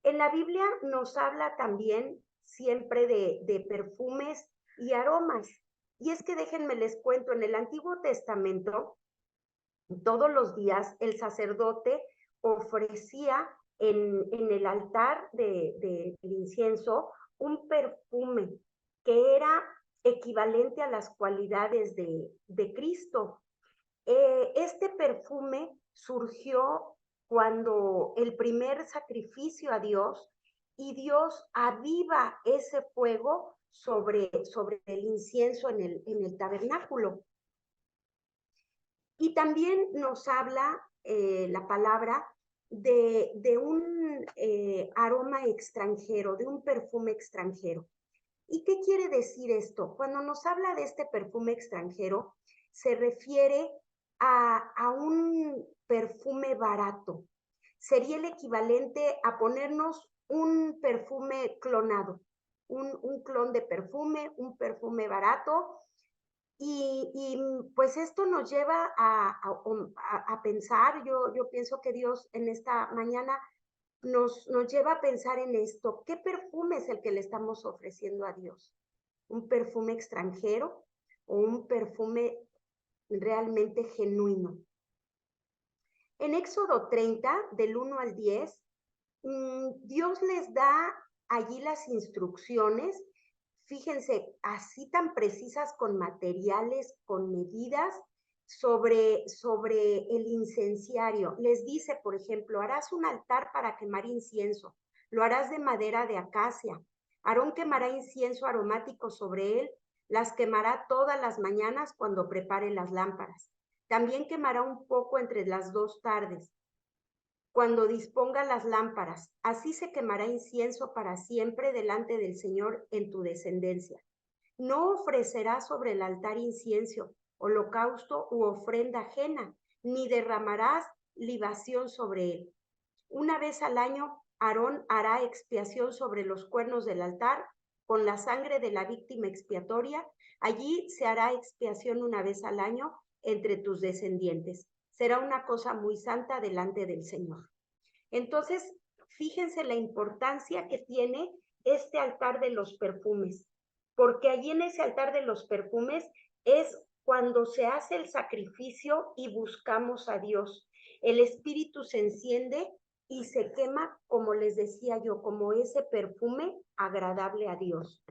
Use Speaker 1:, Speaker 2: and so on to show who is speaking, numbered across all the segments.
Speaker 1: En la Biblia nos habla también siempre de perfumes y aromas. Y es que déjenme les cuento, en el Antiguo Testamento, todos los días el sacerdote ofrecía en el altar del incienso un perfume que era equivalente a las cualidades de Cristo. Este perfume surgió cuando el primer sacrificio a Dios y Dios aviva ese fuego sobre el incienso en el tabernáculo. Y también nos habla la palabra de un aroma extranjero, de un perfume extranjero. ¿Y qué quiere decir esto? Cuando nos habla de este perfume extranjero, se refiere a un perfume barato. Sería el equivalente a ponernos un perfume clonado, un clon de perfume, un perfume barato. Y pues esto nos lleva a pensar, yo pienso que Dios en esta mañana nos lleva a pensar en esto. ¿Qué perfume es el que le estamos ofreciendo a Dios? ¿Un perfume extranjero o un perfume realmente genuino? En Éxodo 30, del 1 al 10, Dios les da allí las instrucciones, fíjense, así tan precisas con materiales, con medidas, sobre el incenciario. Les dice, por ejemplo, harás un altar para quemar incienso, lo harás de madera de acacia. Aarón quemará incienso aromático sobre él, las quemará todas las mañanas cuando prepare las lámparas. También quemará un poco entre las 2 tardes cuando disponga las lámparas. Así se quemará incienso para siempre delante del Señor en tu descendencia. No ofrecerás sobre el altar incienso, holocausto u ofrenda ajena, ni derramarás libación sobre él. Una vez al año, Aarón hará expiación sobre los cuernos del altar con la sangre de la víctima expiatoria. Allí se hará expiación una vez al año entre tus descendientes. Será una cosa muy santa delante del Señor. Entonces, fíjense la importancia que tiene este altar de los perfumes, porque allí en ese altar de los perfumes es cuando se hace el sacrificio y buscamos a Dios. El espíritu se enciende y se quema, como les decía yo, como ese perfume agradable a Dios.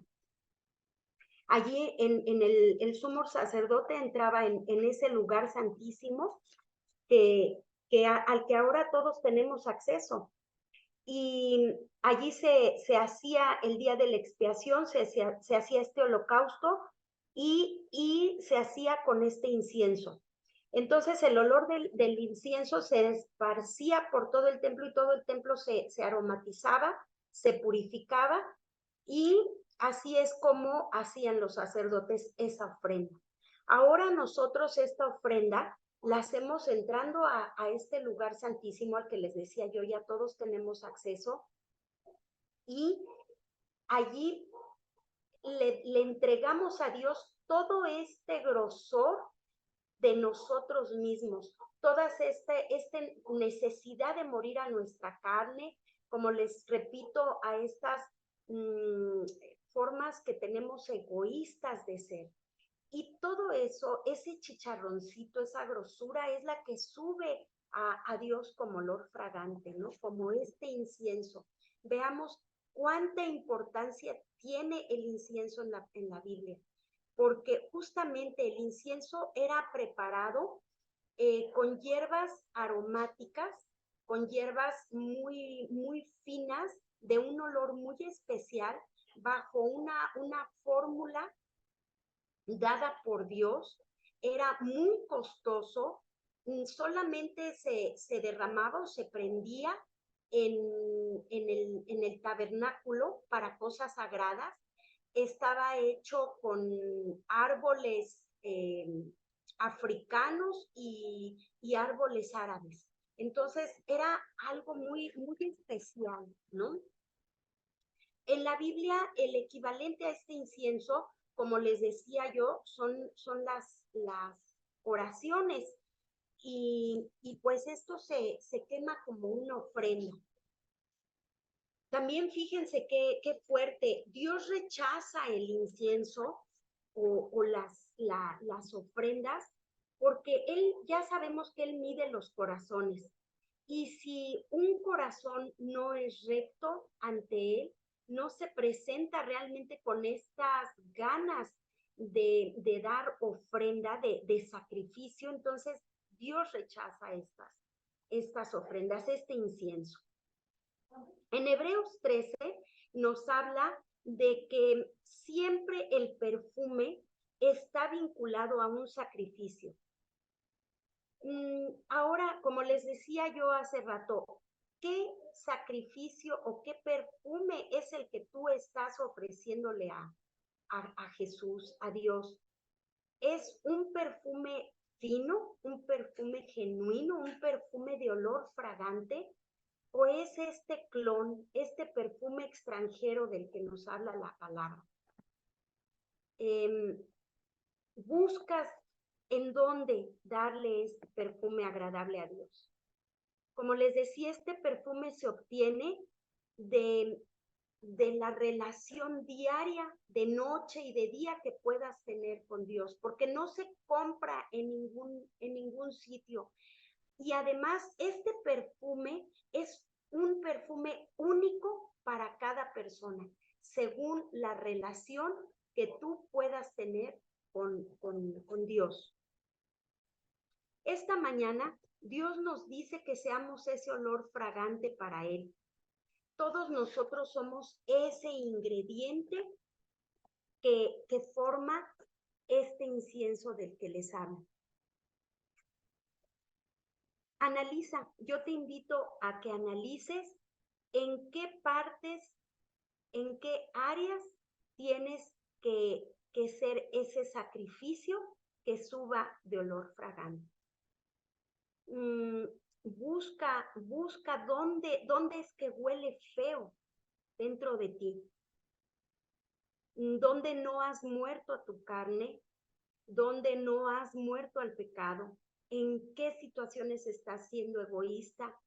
Speaker 1: Allí en el sumo sacerdote entraba en ese lugar santísimo al que ahora todos tenemos acceso. Y allí se hacía el día de la expiación, se hacía este holocausto y se hacía con este incienso. Entonces el olor del incienso se esparcía por todo el templo y todo el templo se aromatizaba, se purificaba y así es como hacían los sacerdotes esa ofrenda. Ahora nosotros esta ofrenda la hacemos entrando a este lugar santísimo al que les decía yo, ya todos tenemos acceso y allí le entregamos a Dios todo este grosor de nosotros mismos, toda esta necesidad de morir a nuestra carne, como les repito, a estas formas que tenemos egoístas de ser. Y todo eso, ese chicharroncito, esa grosura es la que sube a Dios como olor fragante, ¿no? Como este incienso. Veamos cuánta importancia tiene el incienso en la Biblia, porque justamente el incienso era preparado con hierbas aromáticas, con hierbas muy finas, de un olor muy especial, bajo una fórmula dada por Dios, era muy costoso, solamente se derramaba o se prendía en el tabernáculo para cosas sagradas, estaba hecho con árboles africanos y árboles árabes. Entonces era algo muy especial, ¿no? En la Biblia, el equivalente a este incienso, como les decía yo, son las oraciones y pues esto se quema como una ofrenda. También fíjense qué fuerte. Dios rechaza el incienso o las ofrendas porque Él, ya sabemos que Él mide los corazones. Y si un corazón no es recto ante Él, no se presenta realmente con estas ganas de dar ofrenda, de sacrificio, entonces Dios rechaza estas ofrendas, este incienso. En Hebreos 13 nos habla de que siempre el perfume está vinculado a un sacrificio. Ahora, como les decía yo hace rato, ¿qué sacrificio o qué perfume es el que tú estás ofreciéndole a Jesús, a Dios? ¿Es un perfume fino, un perfume genuino, un perfume de olor fragante? ¿O es este clon, este perfume extranjero del que nos habla la palabra? Buscas en dónde darle este perfume agradable a Dios. Como les decía, este perfume se obtiene de la relación diaria, de noche y de día que puedas tener con Dios, porque no se compra en ningún sitio. Y además, este perfume es un perfume único para cada persona, según la relación que tú puedas tener con Dios. Esta mañana, Dios nos dice que seamos ese olor fragante para Él. Todos nosotros somos ese ingrediente que forma este incienso del que les hablo. Analiza, yo te invito a que analices en qué partes, en qué áreas tienes que ser ese sacrificio que suba de olor fragante. Busca dónde es que huele feo dentro de ti, dónde no has muerto a tu carne, dónde no has muerto al pecado, en qué situaciones estás siendo egoísta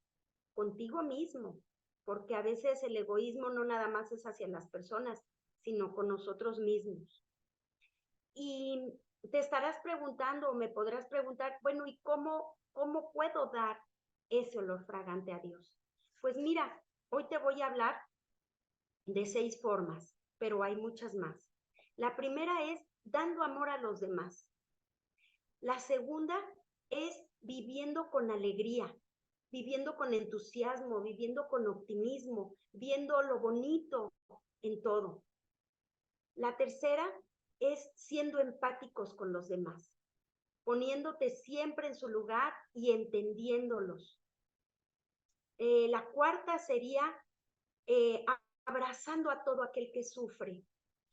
Speaker 1: contigo mismo, porque a veces el egoísmo no nada más es hacia las personas, sino con nosotros mismos. Y te estarás preguntando o me podrás preguntar, bueno, ¿y cómo puedo dar ese olor fragante a Dios? Pues mira, hoy te voy a hablar de 6 formas, pero hay muchas más. La primera es dando amor a los demás. La segunda es viviendo con alegría, viviendo con entusiasmo, viviendo con optimismo, viendo lo bonito en todo. La tercera es siendo empáticos con los demás, poniéndote siempre en su lugar y entendiéndolos. La cuarta sería abrazando a todo aquel que sufre,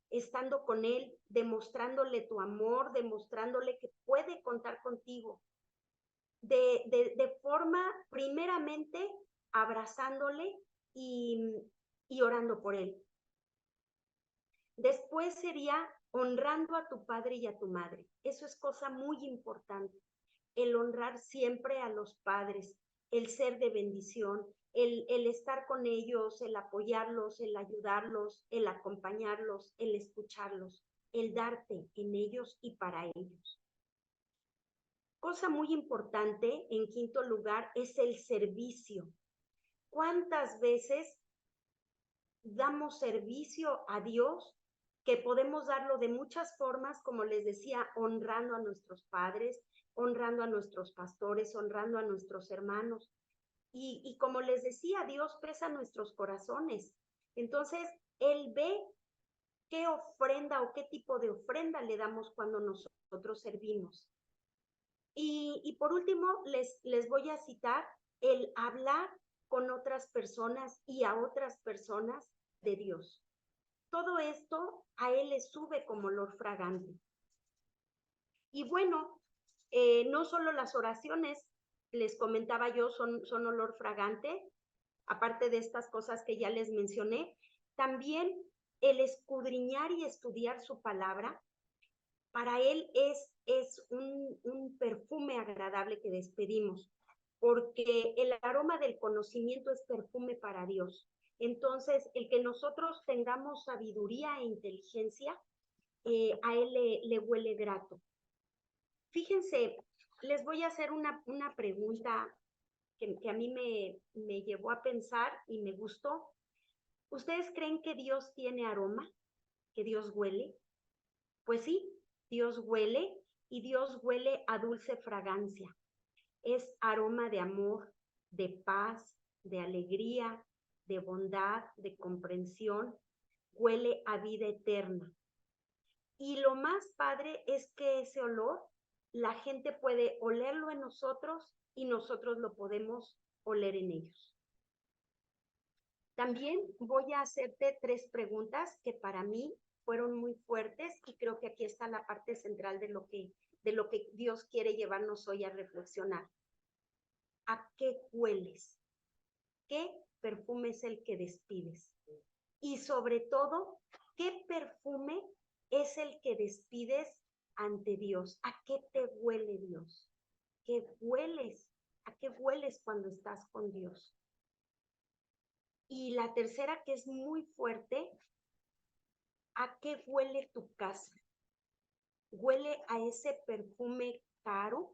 Speaker 1: estando con él, demostrándole tu amor, demostrándole que puede contar contigo. De forma, primeramente, abrazándole y orando por él. Después sería honrando a tu padre y a tu madre. Eso es cosa muy importante. El honrar siempre a los padres, el ser de bendición, el estar con ellos, el apoyarlos, el ayudarlos, el acompañarlos, el escucharlos, el darte en ellos y para ellos. Cosa muy importante, en quinto lugar, es el servicio. ¿Cuántas veces damos servicio a Dios? Que podemos darlo de muchas formas, como les decía, honrando a nuestros padres, honrando a nuestros pastores, honrando a nuestros hermanos. Y como les decía, Dios pesa nuestros corazones. Entonces, Él ve qué ofrenda o qué tipo de ofrenda le damos cuando nosotros servimos. Y por último, les voy a citar el hablar con otras personas y a otras personas de Dios. Todo esto a Él le sube como olor fragante. Y bueno, no solo las oraciones, les comentaba yo, son olor fragante, aparte de estas cosas que ya les mencioné, también el escudriñar y estudiar su palabra, para Él es un perfume agradable que despedimos, porque el aroma del conocimiento es perfume para Dios. Entonces, el que nosotros tengamos sabiduría e inteligencia, a él le huele grato. Fíjense, les voy a hacer una pregunta que a mí me llevó a pensar y me gustó. ¿Ustedes creen que Dios tiene aroma? ¿Que Dios huele? Pues sí, Dios huele y Dios huele a dulce fragancia. Es aroma de amor, de paz, de alegría, de bondad, de comprensión. Huele a vida eterna. Y lo más padre es que ese olor, la gente puede olerlo en nosotros y nosotros lo podemos oler en ellos. También voy a hacerte 3 preguntas que para mí fueron muy fuertes y creo que aquí está la parte central de lo que Dios quiere llevarnos hoy a reflexionar. ¿A qué hueles? ¿Qué perfume es el que despides? Y sobre todo, ¿qué perfume es el que despides ante Dios? ¿A qué te huele Dios? ¿Qué hueles? ¿A qué hueles cuando estás con Dios? Y la tercera, que es muy fuerte, ¿a qué huele tu casa? ¿Huele a ese perfume caro?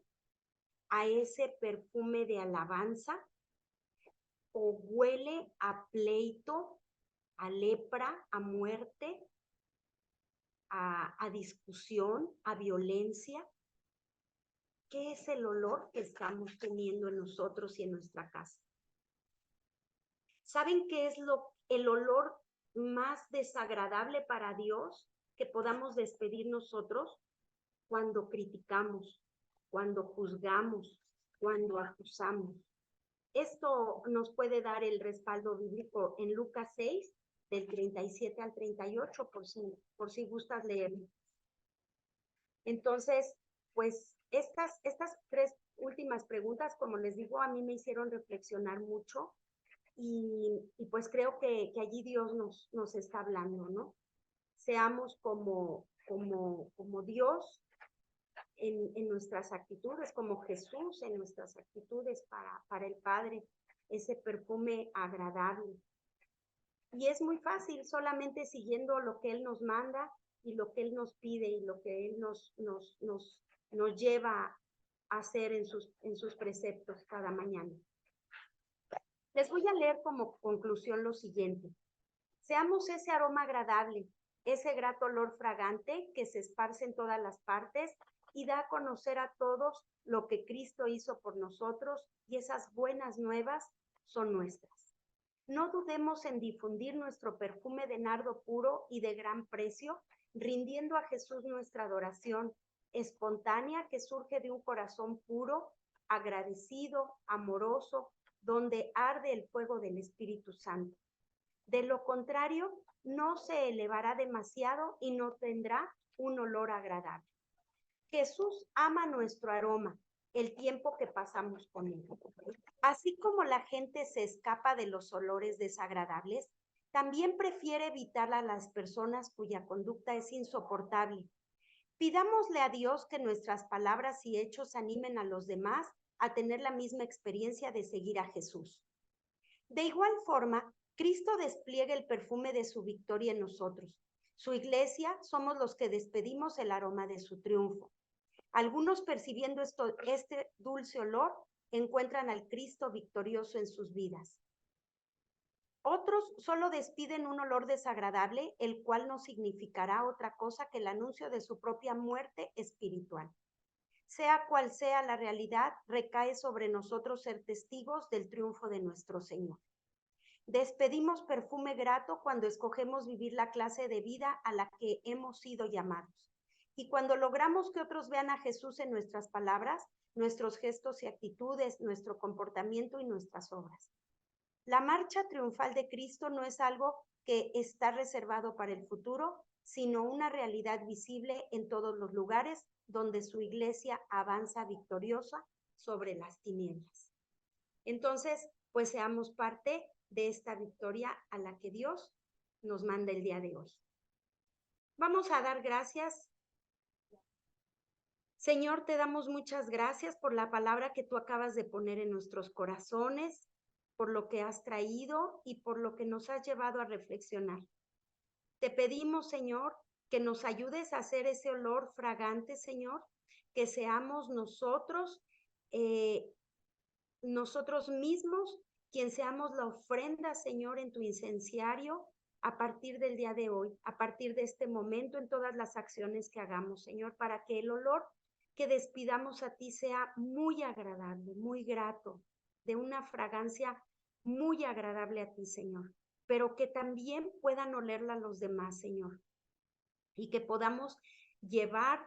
Speaker 1: ¿A ese perfume de alabanza? ¿O huele a pleito, a lepra, a muerte, a discusión, a violencia? ¿Qué es el olor que estamos teniendo en nosotros y en nuestra casa? ¿Saben qué es el olor más desagradable para Dios que podamos despedir nosotros? Cuando criticamos, cuando juzgamos, cuando acusamos. Esto nos puede dar el respaldo bíblico en Lucas 6, del 37 al 38, por si gustas leerlo. Entonces, pues estas 3 últimas preguntas, como les digo, a mí me hicieron reflexionar mucho y pues creo que allí Dios nos está hablando, ¿no? Seamos como Dios en nuestras actitudes, como Jesús en nuestras actitudes para el Padre, ese perfume agradable. Y es muy fácil, solamente siguiendo lo que Él nos manda y lo que Él nos pide y lo que Él nos lleva a hacer en sus preceptos cada mañana. Les voy a leer como conclusión lo siguiente. Seamos ese aroma agradable, ese grato olor fragante que se esparce en todas las partes y da a conocer a todos lo que Cristo hizo por nosotros, y esas buenas nuevas son nuestras. No dudemos en difundir nuestro perfume de nardo puro y de gran precio, rindiendo a Jesús nuestra adoración espontánea que surge de un corazón puro, agradecido, amoroso, donde arde el fuego del Espíritu Santo. De lo contrario, no se elevará demasiado y no tendrá un olor agradable. Jesús ama nuestro aroma, el tiempo que pasamos con él. Así como la gente se escapa de los olores desagradables, también prefiere evitar a las personas cuya conducta es insoportable. Pidámosle a Dios que nuestras palabras y hechos animen a los demás a tener la misma experiencia de seguir a Jesús. De igual forma, Cristo despliega el perfume de su victoria en nosotros. Su iglesia somos los que despedimos el aroma de su triunfo. Algunos, percibiendo este dulce olor, encuentran al Cristo victorioso en sus vidas. Otros solo despiden un olor desagradable, el cual no significará otra cosa que el anuncio de su propia muerte espiritual. Sea cual sea la realidad, recae sobre nosotros ser testigos del triunfo de nuestro Señor. Despedimos perfume grato cuando escogemos vivir la clase de vida a la que hemos sido llamados. Y cuando logramos que otros vean a Jesús en nuestras palabras, nuestros gestos y actitudes, nuestro comportamiento y nuestras obras. La marcha triunfal de Cristo no es algo que está reservado para el futuro, sino una realidad visible en todos los lugares donde su iglesia avanza victoriosa sobre las tinieblas. Entonces, pues seamos parte de esta victoria a la que Dios nos manda el día de hoy. Vamos a dar gracias. Señor, te damos muchas gracias por la palabra que tú acabas de poner en nuestros corazones. por lo que has traído y por lo que nos has llevado a reflexionar. Te pedimos, Señor, que nos ayudes a hacer ese olor fragante, Señor, que seamos nosotros mismos quien seamos la ofrenda, Señor, en tu incenciario a partir del día de hoy, a partir de este momento, en todas las acciones que hagamos, Señor, para que el olor que despidamos a ti sea muy agradable, muy grato, de una fragancia muy agradable a ti, Señor, pero que también puedan olerla los demás, Señor, y que podamos llevar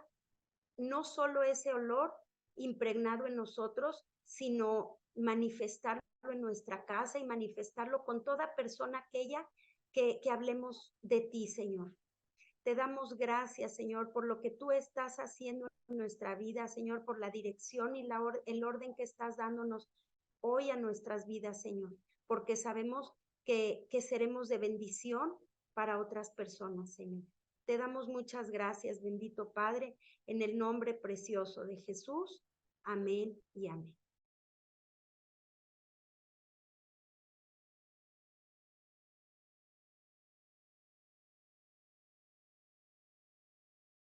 Speaker 1: no solo ese olor impregnado en nosotros, sino manifestarlo en nuestra casa y manifestarlo con toda persona aquella que hablemos de ti, Señor. Te damos gracias, Señor, por lo que tú estás haciendo en nuestra vida, Señor, por la dirección y el orden que estás dándonos hoy a nuestras vidas, Señor, porque sabemos que seremos de bendición para otras personas, Señor. Te damos muchas gracias, bendito Padre, en el nombre precioso de Jesús. Amén y amén.